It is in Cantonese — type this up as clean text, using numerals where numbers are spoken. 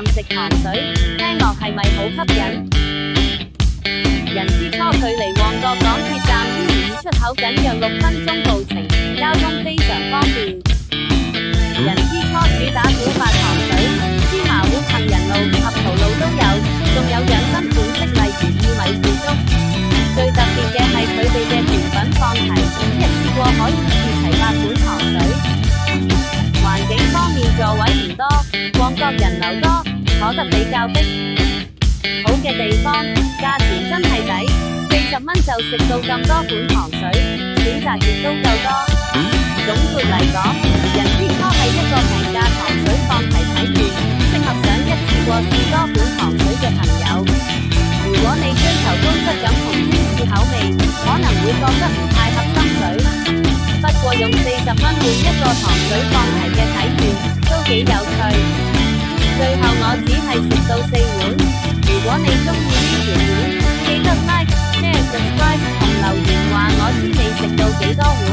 任食糖水，聽落係咪好吸引？人之初距離旺角港鐵站 U5 出口僅約6分鐘步程，交通非常方便。人之初主打古法糖水，芝麻糊、杏仁露、合桃露都有，仲有養生款式，例如薏米腐竹。最特別嘅係佢哋嘅甜品放題，一次過可以試齊8款糖水。環境方面座位唔多，旺角人流多，坐得比較逼。好嘅地方，價錢真係抵，40蚊就食到咁多款糖水，選擇亦都夠多。總括嚟講，人之初係一個平價糖水放題體驗，適合想一次過試多款糖水嘅朋友。如果你追求高質感同精緻口味，可能會覺得唔太合心水。不過用40蚊換一個糖水放題嘅體驗，都幾有趣。最後我只係食到4碗。如果你鍾意呢條片，記得 like、share、subscribe 同留言話我知你食到幾多碗。